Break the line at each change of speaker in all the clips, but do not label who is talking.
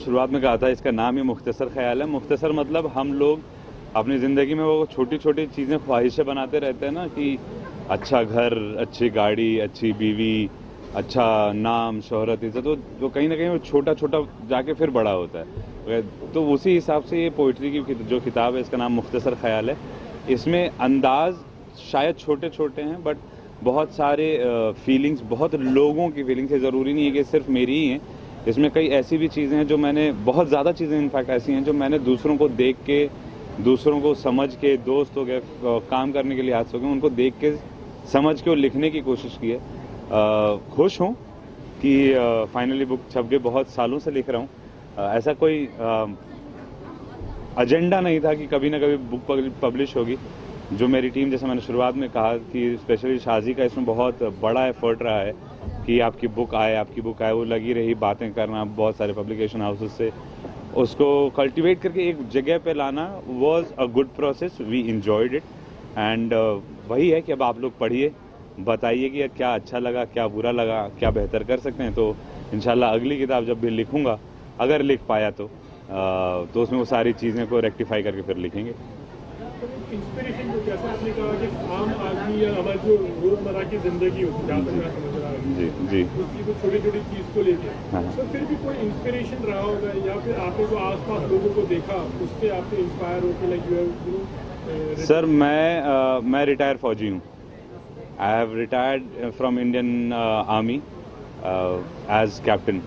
शुरुआत में कहा था, इसका नाम ही मुख्तसर ख्याल है। मुख्तसर मतलब हम लोग अपनी ज़िंदगी में वो छोटी छोटी चीज़ें ख्वाहिशें बनाते रहते हैं ना, कि अच्छा घर, अच्छी गाड़ी, अच्छी बीवी, अच्छा नाम, शोहरत, इज़्ज़त, तो कहीं ना कहीं वो छोटा छोटा जाके फिर बड़ा होता है। तो उसी हिसाब से ये पोइट्री की जो किताब है, इसका नाम मुख्तसर ख्याल है। इसमें अंदाज शायद छोटे छोटे हैं, बट बहुत सारे फीलिंग्स, बहुत लोगों की फीलिंग्स है, ज़रूरी नहीं है कि सिर्फ मेरी ही हैं। इसमें कई ऐसी भी चीज़ें हैं जो मैंने, बहुत ज़्यादा चीज़ें इनफैक्ट ऐसी हैं जो मैंने दूसरों को देख के, दूसरों को समझ के, दोस्त हो गए, काम करने के लिए हाथ हो गए, उनको देख के समझ के और लिखने की कोशिश की है। खुश हूँ कि फाइनली बुक छप गई। बहुत सालों से लिख रहा हूँ, ऐसा कोई एजेंडा नहीं था कि कभी ना कभी बुक पब्लिश होगी। जो मेरी टीम, जैसे मैंने शुरुआत में कहा कि स्पेशली शाजी का इसमें बहुत बड़ा एफर्ट रहा है कि आपकी बुक आए, वो लगी रही बातें करना बहुत सारे पब्लिकेशन हाउसेस से, उसको कल्टीवेट करके एक जगह पे लाना was a good process. We enjoyed it and वही है कि अब आप लोग पढ़िए, बताइए कि क्या अच्छा लगा, क्या बुरा लगा, क्या बेहतर कर सकते हैं। तो इंशाल्लाह अगली किताब जब भी लिखूंगा, अगर लिख पाया तो उसमें वो सारी चीज़ें को रेक्टिफाई करके फिर लिखेंगे।
इंस्पिरेशन को कैसे आपने कहा कि आम आदमी या हमारी जो रोजमर्रा की जिंदगी होती है,
जी
उसकी तो छोटी छोटी चीज़ को लेके, तो फिर भी कोई इंस्पिरेशन रहा होगा, या फिर आपने जो आसपास लोगों को देखा उससे आपने इंस्पायर होकर लाइक यू।
सर मैं रिटायर फौजी हूँ। I have retired from Indian army as captain.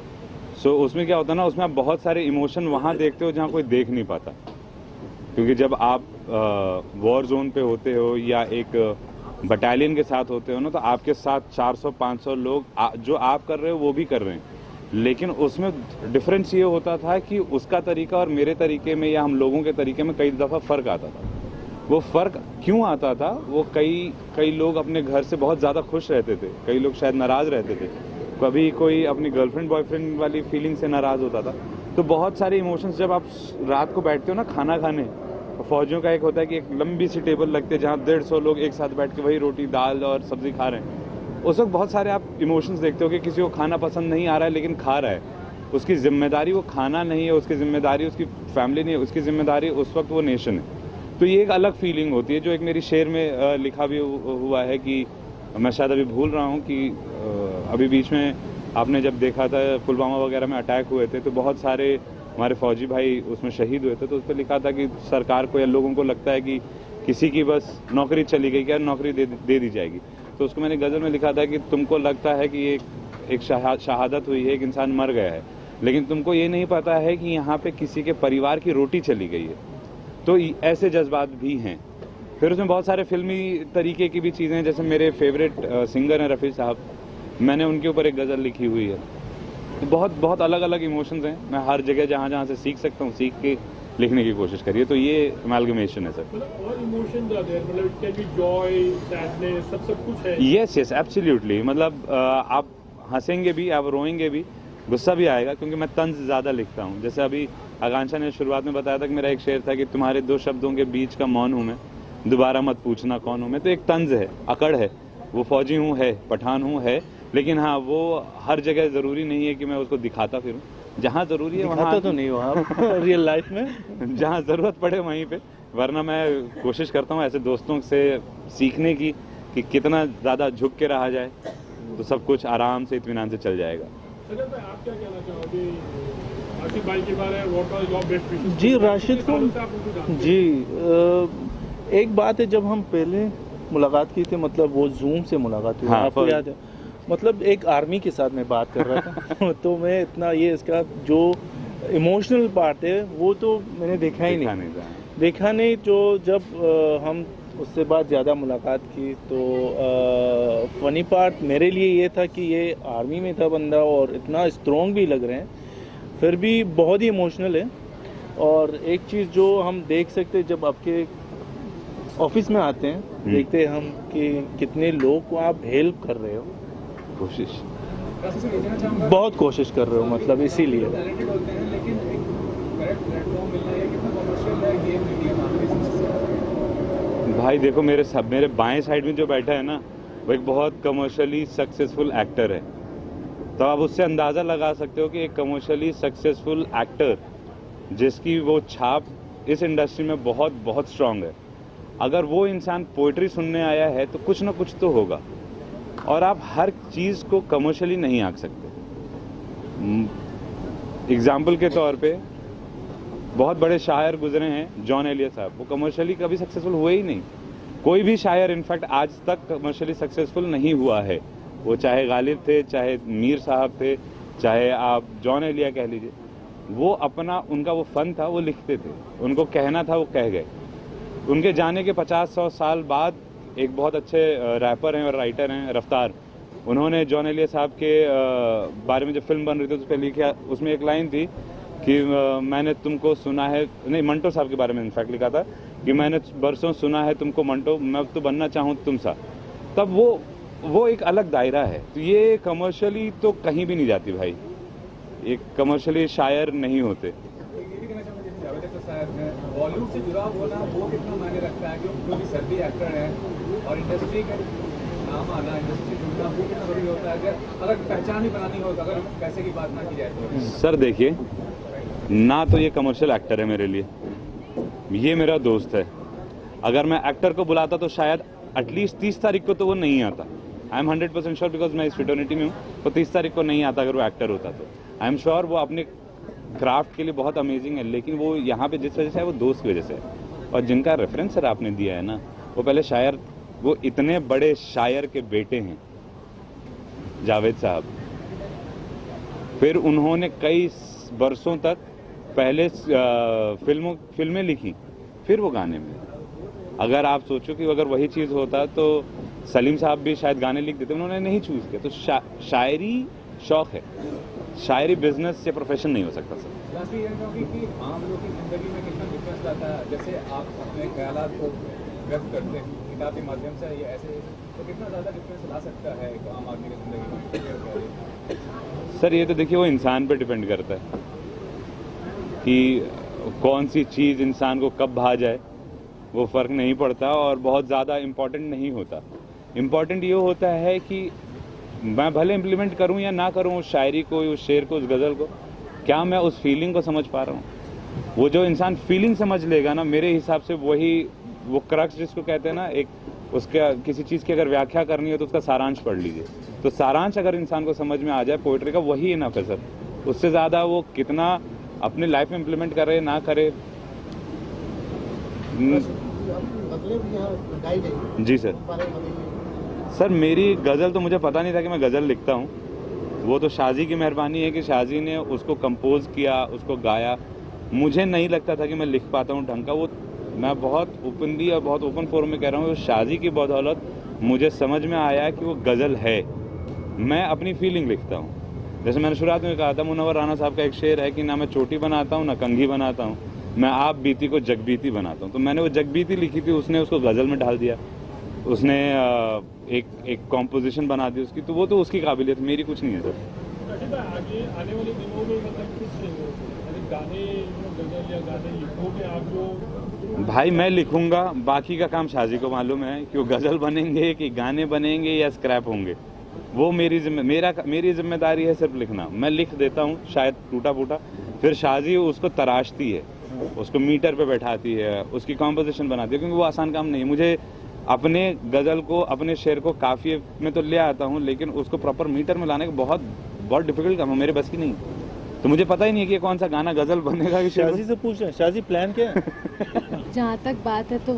So उसमें क्या होता है ना, उसमें आप बहुत सारे इमोशन वहाँ देखते हो जहाँ कोई देख नहीं पाता, क्योंकि जब आप वॉर जोन पे होते हो या एक बटालियन के साथ होते हो ना, तो आपके साथ 400-500 लोग जो आप कर रहे हो वो भी कर रहे हैं, लेकिन उसमें डिफरेंस ये होता था कि उसका तरीका और मेरे तरीके में या हम लोगों के तरीके में कई दफ़ा फ़र्क आता था। वो फ़र्क क्यों आता था, वो कई लोग अपने घर से बहुत ज़्यादा खुश रहते थे, कई लोग शायद नाराज़ रहते थे, कभी कोई अपनी गर्लफ्रेंड बॉयफ्रेंड वाली फीलिंग से नाराज़ होता था। तो बहुत सारे इमोशंस, जब आप रात को बैठते हो ना खाना खाने, फौजियों का एक होता है कि एक लंबी सी टेबल लगती है जहाँ 150 लोग एक साथ बैठ के वही रोटी, दाल और सब्ज़ी खा रहे हैं। उस वक्त बहुत सारे आप इमोशंस देखते हो कि किसी को खाना पसंद नहीं आ रहा है लेकिन खा रहा है, उसकी जिम्मेदारी वो खाना नहीं है, उसकी जिम्मेदारी उसकी फैमिली नहीं है, उसकी जिम्मेदारी उस वक्त वो नेशन है। तो ये एक अलग फीलिंग होती है, जो एक मेरी शेर में लिखा भी हुआ है कि मैं शायद अभी भूल रहा हूँ कि अभी बीच में आपने जब देखा था पुलवामा वगैरह में अटैक हुए थे, तो बहुत सारे हमारे फौजी भाई उसमें शहीद हुए थे। तो उस पर लिखा था कि सरकार को या लोगों को लगता है कि किसी की बस नौकरी चली गई, क्या नौकरी दे दी जाएगी। तो उसको मैंने गज़ल में लिखा था कि तुमको लगता है कि एक शहादत हुई है, एक इंसान मर गया है, लेकिन तुमको ये नहीं पता है कि यहाँ पे किसी के परिवार की रोटी चली गई है। तो ऐसे जज्बात भी हैं। फिर उसमें बहुत सारे फिल्मी तरीके की भी चीज़ें हैं, जैसे मेरे फेवरेट सिंगर हैं रफ़ी साहब, मैंने उनके ऊपर एक गज़ल लिखी हुई है। तो बहुत अलग अलग इमोशंस हैं। मैं हर जगह जहाँ से सीख सकता हूँ सीख के लिखने की कोशिश करिए। तो ये अमैलगमेशन है सर।
और इमोशंस आर देयर, मतलब it can be Joy, sadness, सब कुछ है।
Yes absolutely. मतलब आप हंसेंगे भी, आप रोएंगे भी, गुस्सा भी आएगा, क्योंकि मैं तंज ज़्यादा लिखता हूँ। जैसे अभी आकांक्षा ने शुरुआत में बताया था कि मेरा एक शेर था कि तुम्हारे दो शब्दों के बीच का मौन हूँ मैं, दोबारा मत पूछना कौन हूँ मैं। तो एक तंज है, अकड़ है, वो फौजी हूँ है, पठान हूँ है, लेकिन हाँ वो हर जगह ज़रूरी नहीं है कि मैं उसको दिखाता फिरूँ। जहाँ ज़रूरी है वहाँ
तो नहीं हो आप रियल लाइफ में,
जहाँ ज़रूरत पड़े वहीं पे, वरना मैं कोशिश करता हूँ ऐसे दोस्तों से सीखने की कि कितना ज़्यादा झुक के रहा जाए तो सब कुछ आराम से इत्मीनान से चल जाएगा।
आप क्या कहना चाहोगे राशिद भाई के बारे में? What was your best wishes?
जी राशिद को जी एक बात है, जब हम पहले मुलाकात की थी, मतलब वो जूम से मुलाकात हुई, आपको याद है? मतलब एक आर्मी के साथ मैं बात कर रहा था तो मैं इतना ये इसका जो इमोशनल पार्ट है वो तो मैंने देखा नहीं। तो जब हम उससे बाद ज़्यादा मुलाकात की तो फ़नी पार्ट मेरे लिए ये था कि ये आर्मी में था बंदा और इतना स्ट्रॉन्ग भी लग रहे हैं, फिर भी बहुत ही इमोशनल है। और एक चीज़ जो हम देख सकते हैं जब आपके ऑफिस में आते हैं, देखते हैं हम कि कितने लोग को आप हेल्प कर रहे हो, बहुत कोशिश कर रहे हो, मतलब इसीलिए
भाई देखो मेरे बाएं साइड में जो बैठा है ना, वो एक बहुत कमर्शियली सक्सेसफुल एक्टर है। तो आप उससे अंदाज़ा लगा सकते हो कि एक कमर्शियली सक्सेसफुल एक्टर जिसकी वो छाप इस इंडस्ट्री में बहुत बहुत स्ट्रांग है, अगर वो इंसान पोइट्री सुनने आया है तो कुछ ना कुछ तो होगा। और आप हर चीज़ को कमर्शियली नहीं आंक सकते। एग्जाम्पल के तौर पे बहुत बड़े शायर गुजरे हैं, जॉन एलियट साहब, वो कमर्शियली कभी सक्सेसफुल हुए ही नहीं। कोई भी शायर इनफैक्ट आज तक कमर्शियली सक्सेसफुल नहीं हुआ है, वो चाहे गालिब थे, चाहे मीर साहब थे, चाहे आप जॉन एलिया कह लीजिए। वो अपना, उनका वो फन था, वो लिखते थे, उनको कहना था, वो कह गए। उनके जाने के 50-100 साल बाद एक बहुत अच्छे रैपर हैं और राइटर हैं, रफ्तार, उन्होंने जॉन एलिया साहब के बारे में जब फिल्म बन रही थी उस पर लिखा, उसमें एक लाइन थी कि मैंने तुमको सुना है, नहीं मंटो साहब के बारे में इनफैक्ट लिखा था कि मैंने बरसों सुना है तुमको मंटो, मैं तो बनना चाहूँ तुम सा। तब वो एक अलग दायरा है। तो ये कमर्शियली तो कहीं भी नहीं जाती भाई, एक कमर्शियली शायर नहीं होते।
बॉलीवुड से जुड़ा होना वो कितना मायने रखता है, क्योंकि सर्दी एक्टर है और इंडस्ट्री का नाम आना, इंडस्ट्री जुड़ना वो कितना जरूरी होता है अगर पहचान ही बनानी हो, अगर पैसे की बात ना की जाए तो।
सर देखिए, ना तो ये कमर्शियल एक्टर है मेरे लिए, ये मेरा दोस्त है। अगर मैं एक्टर को बुलाता तो शायद एटलीस्ट 30 तारीख को तो वो नहीं आता। आई एम 100% श्योर, बिकॉज मैं इस फ्रेटर्निटी में हूँ, तो 30 तारीख को नहीं आता अगर वो एक्टर होता तो। आई एम श्योर वो अपने क्राफ्ट के लिए बहुत अमेजिंग है, लेकिन वो यहाँ पे जिस वजह से है वो दोस्त की वजह से है। और जिनका रेफरेंस सर आपने दिया है ना, वो पहले शायर, वो इतने बड़े शायर के बेटे हैं जावेद साहब, फिर उन्होंने कई बरसों तक पहले फिल्में लिखी, फिर वो गाने में। अगर आप सोचो कि अगर वही चीज़ होता तो सलीम साहब भी शायद गाने लिख देते, उन्होंने नहीं चूज़ किया। तो शायरी शौक है, शायरी बिजनेस या प्रोफेशन नहीं हो सकता सर।
कि आम लोगों की जिंदगी में कितना डिफरेंस लाता है, जैसे आप अपने ख्यालात को व्यक्त करते हैं किताब के माध्यम से, ये ऐसे तो कितना ज़्यादा डिफरेंस ला सकता है एक आम आदमी की जिंदगी में?
सर ये तो देखिए वो इंसान पे डिपेंड करता है कि कौन सी चीज़ इंसान को कब भा जाए, वो फ़र्क नहीं पड़ता और बहुत ज़्यादा इम्पॉर्टेंट नहीं होता। इम्पॉर्टेंट ये होता है कि मैं भले इम्प्लीमेंट करूं या ना करूं उस शायरी को, उस शेर को, उस गज़ल को, क्या मैं उस फीलिंग को समझ पा रहा हूं। वो जो इंसान फीलिंग समझ लेगा ना, मेरे हिसाब से वही वो क्रक्स जिसको कहते हैं ना, एक उसका किसी चीज़ की अगर व्याख्या करनी हो तो उसका सारांश पढ़ लीजिए। तो सारांश अगर इंसान को समझ में आ जाए पोइट्री का, वही इनफ है सर। उससे ज़्यादा वो कितना अपनी लाइफ में इम्प्लीमेंट करे ना करे। जी सर। सर मेरी गज़ल तो मुझे पता नहीं था कि मैं गज़ल लिखता हूँ, वो तो शाजी की मेहरबानी है कि शाजी ने उसको कंपोज किया, उसको गाया। मुझे नहीं लगता था कि मैं लिख पाता हूँ ढंग का। वो मैं बहुत ओपनली और बहुत ओपन फोरम में कह रहा हूँ, शाजी की बदौलत मुझे समझ में आया कि वो गज़ल है। मैं अपनी फीलिंग लिखता हूँ। जैसे मैंने शुरुआत में कहा था, मुनव्वर राना साहब का एक शेर है कि ना मैं चोटी बनाता हूँ ना कंघी बनाता हूँ, मैं आप बीती को जगबीती बनाता हूँ। तो मैंने वो जगबीती लिखी थी, उसने उसको गज़ल में ढाल दिया, उसने एक कॉम्पोजिशन बना दी उसकी, तो वो तो उसकी काबिलियत, मेरी कुछ नहीं है सर।
आगे आने वाले दिनों में मतलब कुछ गाने, गज़ल या गाने लिखोगे आप जो?
भाई मैं लिखूंगा, बाकी का काम शाजी को मालूम है कि वो गज़ल बनेंगे कि गाने बनेंगे या स्क्रैप होंगे। वो मेरी जिम्मेदारी है सिर्फ लिखना। मैं लिख देता हूँ शायद टूटा फूटा, फिर शाजी उसको तराशती है, उसको मीटर पे बैठाती है, उसकी कॉम्पोजिशन बनाती है, क्योंकि वो आसान काम नहीं है। मुझे अपने गज़ल को, अपने शेर को काफ़िए में तो ले आता हूँ, लेकिन उसको प्रॉपर मीटर में लाने का बहुत डिफिकल्ट काम है, मेरे बस की नहीं। तो मुझे पता ही नहीं है कि कौन सा गाना गज़ल बनेगा कि
शाजी से पूछ रहे हैं, शाजी प्लान क्या है?
जहाँ तक बात है तो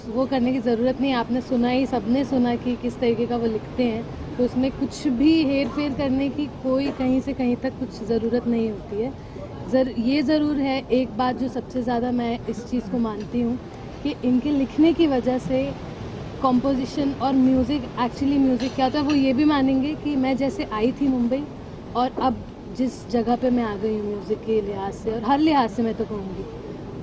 वो करने की ज़रूरत नहीं। आपने सुना ही, सबने सुना कि किस तरीके का वो लिखते हैं, तो उसमें कुछ भी हेर फेर करने की कोई कहीं से कहीं तक कुछ ज़रूरत नहीं होती है। ये ज़रूर है, एक बात जो सबसे ज़्यादा मैं इस चीज़ को मानती हूँ कि इनके लिखने की वजह से कॉम्पोजिशन और म्यूज़िक, एक्चुअली म्यूज़िक क्या होता है वो ये भी मानेंगे कि मैं जैसे आई थी मुंबई और अब जिस जगह पे मैं आ गई हूँ म्यूज़िक के लिहाज से और हर लिहाज से, मैं तो कहूँगी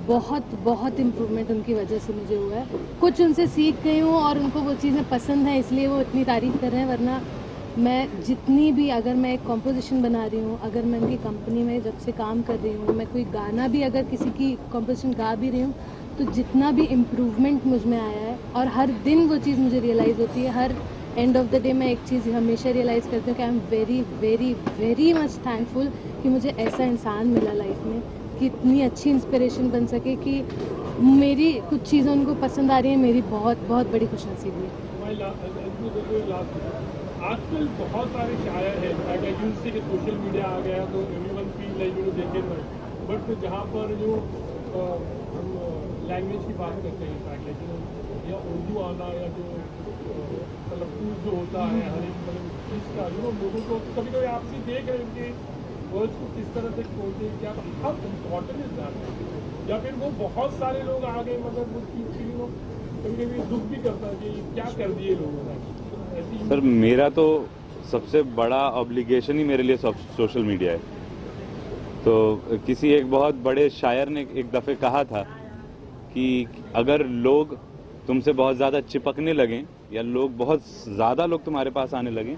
बहुत इम्प्रूवमेंट उनकी वजह से मुझे हुआ है। कुछ उनसे सीख गई हूँ और उनको वो चीज़ें पसंद हैं, इसलिए वो इतनी तारीफ़ कर रहे हैं। वरना मैं जितनी भी, अगर मैं एक कॉम्पोजिशन बना रही हूँ, अगर मैं उनकी कंपनी में जब से काम कर रही हूँ, मैं कोई गाना भी अगर किसी की कॉम्पोजिशन गा भी रही हूँ, तो जितना भी इम्प्रूवमेंट मुझ में आया है और हर दिन वो चीज़ मुझे रियलाइज़ होती है, her end of the day मैं एक चीज़ हमेशा रियलाइज़ करती हूँ कि I am very very very much thankful कि मुझे ऐसा इंसान मिला लाइफ में कि इतनी अच्छी इंस्पिरेशन बन सके कि मेरी कुछ चीज़ें उनको पसंद आ रही हैं, मेरी बहुत बहुत बड़ी खुशनसीबी है।
आजकल बहुत सारे शायर हैं, जिनसे कि सोशल मीडिया आ गया तो एवरीवन फील लाइक देखे बट जहाँ पर जो हम लैंग्वेज की बात करते हैं या उर्दू आना या जो तलफ़्फ़ुज़ जो होता है हर एक मतलब इसका लोगों को कभी कभी आप भी देख रहे हैं उनके वर्ड्स को किस तरह से बोलते हैं, क्या हाउ इम्पोर्टेंट इज दैट, या फिर वो बहुत सारे लोग आ गए मतलब वो कभी कभी दुख भी करता है कि क्या कर दिए लोगों ने।
सर मेरा तो सबसे बड़ा ऑब्लिगेशन ही मेरे लिए सोशल मीडिया है। तो किसी एक बहुत बड़े शायर ने एक दफ़े कहा था कि अगर लोग तुमसे बहुत ज़्यादा चिपकने लगें या लोग बहुत ज़्यादा लोग तुम्हारे पास आने लगें,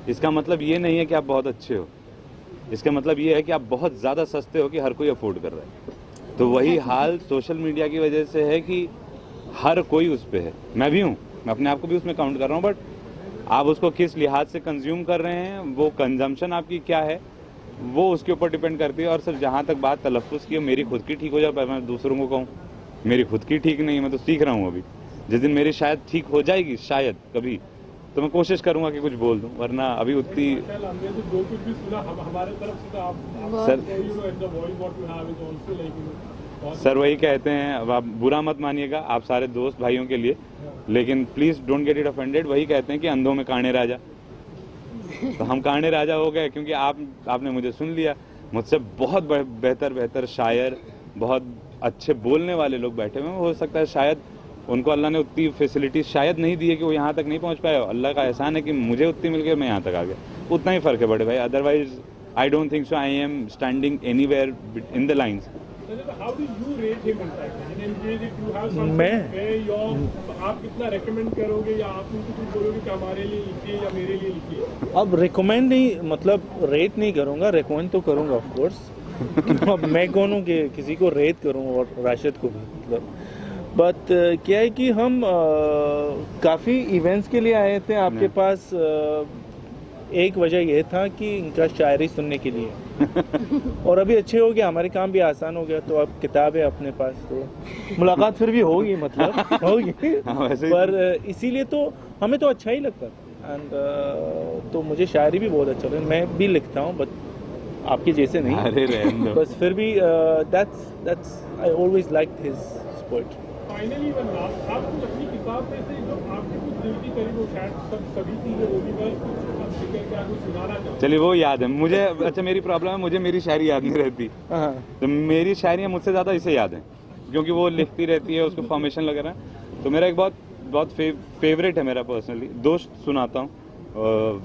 इसका मतलब ये नहीं है कि आप बहुत अच्छे हो, इसका मतलब ये है कि आप बहुत ज़्यादा सस्ते हो कि हर कोई अफोर्ड कर रहा है। तो वही हाल सोशल मीडिया की वजह से है कि हर कोई उस पर है। मैं भी हूँ, मैं अपने आप को भी उसमें काउंट कर रहा हूँ, बट आप उसको किस लिहाज से कंज्यूम कर रहे हैं, वो कंजम्पशन आपकी क्या है, वो उसके ऊपर डिपेंड करती है। और सिर्फ जहाँ तक बात तलफ़्फ़ुज़ की, मेरी खुद की ठीक हो जाए पर मैं दूसरों को कहूँ मेरी खुद की ठीक नहीं है, मैं तो सीख रहा हूँ अभी। जिस दिन मेरी शायद ठीक हो जाएगी, शायद कभी, तो मैं कोशिश करूंगा कि कुछ बोल दूं, वरना अभी उतनी
जो कुछ भी सुना हमारे तरफ से तो
सर वही कहते हैं। अब आप बुरा मत मानिएगा, आप सारे दोस्त भाइयों के लिए, लेकिन please don't get it offended. वही कहते हैं कि अंधों में काने राजा, तो हम काने राजा हो गए क्योंकि आपने मुझे सुन लिया। मुझसे बहुत बेहतर शायर, बहुत अच्छे बोलने वाले लोग बैठे हुए हैं। हो सकता है शायद उनको अल्लाह ने उतनी फैसिलिटी शायद नहीं दी है कि वो यहाँ तक नहीं पहुँच पाए। अल्लाह का एहसान है कि मुझे उतनी मिल गई, मैं यहाँ तक आ गया। उतना ही फ़र्क है बड़े भाई, otherwise I don't think so I am standing anywhere in the lines.
आप कितना रेकमेंड करोगे या आप उनको कुछ बोलोगे कि हमारे लिए लिखिए या मेरे लिए लिखिए?
अब रिकमेंड नहीं, मतलब रेट नहीं करूँगा, रिकमेंड तो करूँगा ऑफ कोर्स। अब मैं कौन हूँ कि किसी को रेट करूँ, और राशिद को भी मतलब। बट क्या है कि हम काफ़ी इवेंट्स के लिए आए थे आपके पास। एक वजह यह था कि इनका शायरी सुनने के लिए और अभी अच्छे हो गया, हमारे काम भी आसान हो गया, तो अब किताब है अपने पास, तो मुलाकात फिर भी होगी, मतलब होगी। पर इसीलिए तो हमें तो अच्छा ही लगता था। एंड तो मुझे शायरी भी बहुत अच्छा लगता, मैं भी लिखता हूँ, बट आपके जैसे नहीं।
अरे
बस फिर भी that's I always liked his poetry.
Finally आप कुछ अपनी किताब में से जो आपके कुछ दिल की करीब हो, शायद सभी चीज़ें होगी, बस क्या कुछ सुनाना चाहूँ।
चलिए वो याद है मुझे। अच्छा मेरी प्रॉब्लम है, मुझे मेरी शायरी याद नहीं रहती। तो मेरी शायरियाँ मुझसे ज़्यादा इसे याद हैं क्योंकि वो लिखती रहती है, उसको फॉर्मेशन वगैरह। तो मेरा एक बहुत फेवरेट है मेरा पर्सनली, दोस्त सुनाता हूँ।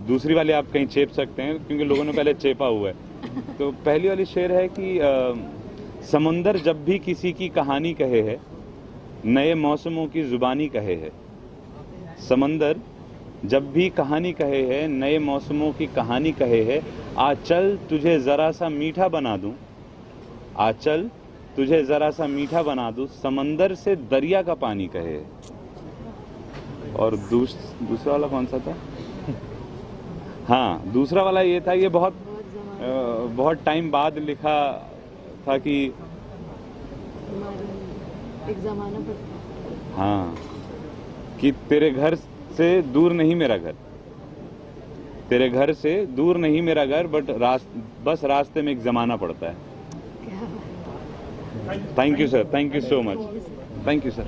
दूसरी वाली आप कहीं चेप सकते हैं क्योंकि लोगों ने पहले चेपा हुआ है। तो पहली वाली शेर है कि समंदर जब भी किसी की कहानी कहे है, नए मौसमों की जुबानी कहे है। समंदर जब भी कहानी कहे है, नए मौसमों की कहानी कहे है। आ चल तुझे ज़रा सा मीठा बना दूं, आ चल तुझे ज़रा सा मीठा बना दूं, समंदर से दरिया का पानी कहे है। और दूसरा वाला कौन सा था? हाँ, दूसरा वाला ये था, ये बहुत टाइम बाद लिखा था कि
एक ज़माना पर,
हाँ, कि तेरे घर से दूर नहीं मेरा घर, तेरे घर से दूर नहीं मेरा घर, बट बस रास्ते में एक ज़माना पड़ता है। Thank you sir, thank you so much, thank you sir.